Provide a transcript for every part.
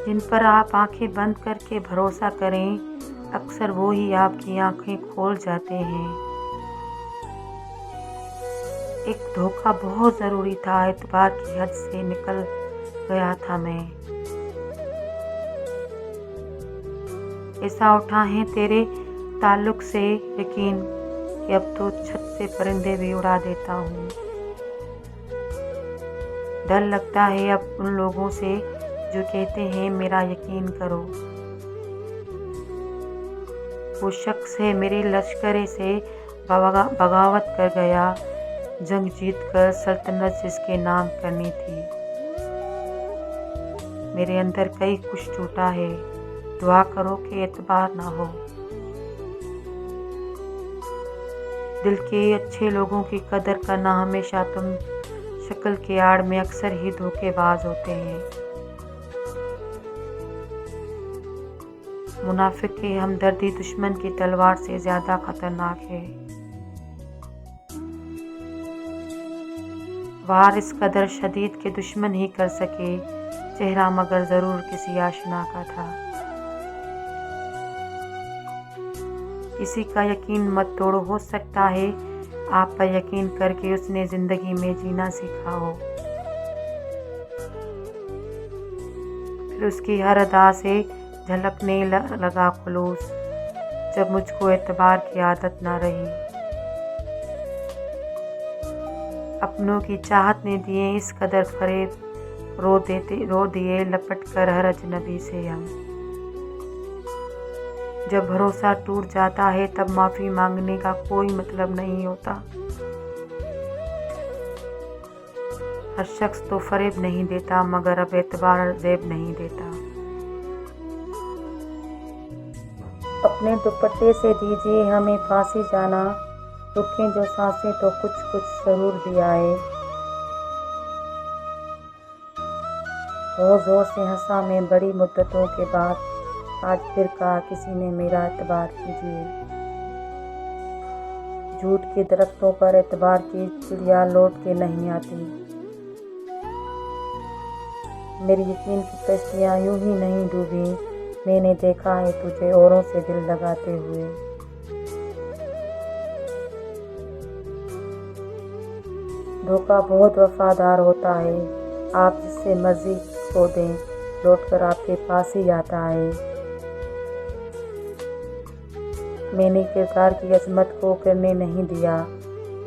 जिन पर आप आंखें बंद करके भरोसा करें, अक्सर वो ही आपकी आंखें खोल जाते हैं। एक धोखा बहुत ज़रूरी था, एतबार की हद से निकल गया था मैं। ऐसा उठा है तेरे ताल्लुक से यकीन कि अब तो छत से परिंदे भी उड़ा देता हूँ। डर लगता है अब उन लोगों से जो कहते हैं मेरा यकीन करो। वो शख्स है मेरे लश्करे से बगावत कर गया, जंग जीत कर सल्तनत जिसके नाम करनी थी। मेरे अंदर कई कुछ टूटा है, दुआ करो कि एतबार ना हो। दिल के अच्छे लोगों की कदर करना, हमेशा तुम शक्ल के आड़ में अक्सर ही धोखेबाज होते हैं। मुनाफिक की हमदर्दी दुश्मन की तलवार से ज्यादा खतरनाक है। वार इस कदर शदीद के दुश्मन ही कर सके, चेहरा मगर जरूर किसी आशना का था। किसी का यकीन मत तोड़ो, हो सकता है आप पर यकीन करके उसने जिंदगी में जीना सीखा हो। फिर उसकी हर अदा से झलकने लगा खुलूस, जब मुझको एतबार की आदत ना रही। अपनों की चाहत ने दिए इस कदर फरेब, रो दिए लपट कर हर अजनबी से हम। जब भरोसा टूट जाता है तब माफ़ी मांगने का कोई मतलब नहीं होता। हर शख्स तो फरेब नहीं देता, मगर अब एतबार जेब नहीं देता। अपने दुपट्टे से दीजिए हमें फांसी जाना, रुकें जो सांसें तो कुछ कुछ जरूर भी आए। बहुत जोर से हंसा मैं बड़ी मुद्दतों के बाद, आज फिर कहा किसी ने मेरा एतबार कीजिए। झूठ के दरख्तों पर एतबार की चिड़िया लौट के नहीं आती। मेरी यकीन की कश्तियाँ यूं ही नहीं डूबी, मैंने देखा है तुझे औरों से दिल लगाते हुए। धोखा बहुत वफादार होता है, आप जिससे मर्जी खो दें लौटकर आपके पास ही आता है। मैंने किरदार की अजमत को करने नहीं दिया,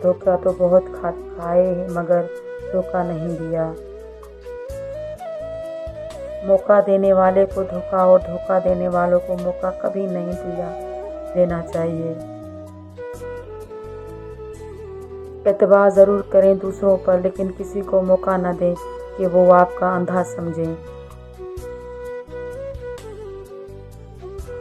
धोखा तो बहुत खाए मगर धोखा नहीं दिया। मौका देने वाले को धोखा और धोखा देने वालों को मौका कभी नहीं देना चाहिए। एतबार ज़रूर करें दूसरों पर, लेकिन किसी को मौका न दें कि वो आपका अंधा समझें।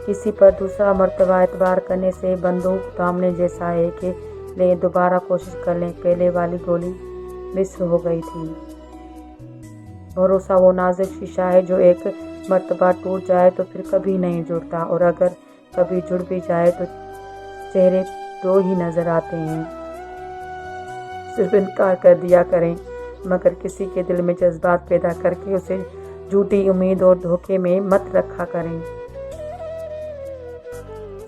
किसी पर दूसरा मर्तबा एतबार करने से बंदूक थामने जैसा है कि ले दोबारा कोशिश कर लें, पहले वाली गोली मिस हो गई थी। भरोसा वो नाजुक शीशा है जो एक मर्तबा टूट जाए तो फिर कभी नहीं जुड़ता, और अगर कभी जुड़ भी जाए तो चेहरे दो ही नजर आते हैं। सिर्फ इनकार कर दिया करें, मगर किसी के दिल में जज्बात पैदा करके उसे झूठी उम्मीद और धोखे में मत रखा करें।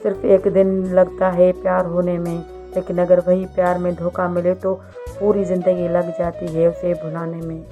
सिर्फ एक दिन लगता है प्यार होने में, लेकिन अगर वही प्यार में धोखा मिले तो पूरी जिंदगी लग जाती है उसे भुलाने में।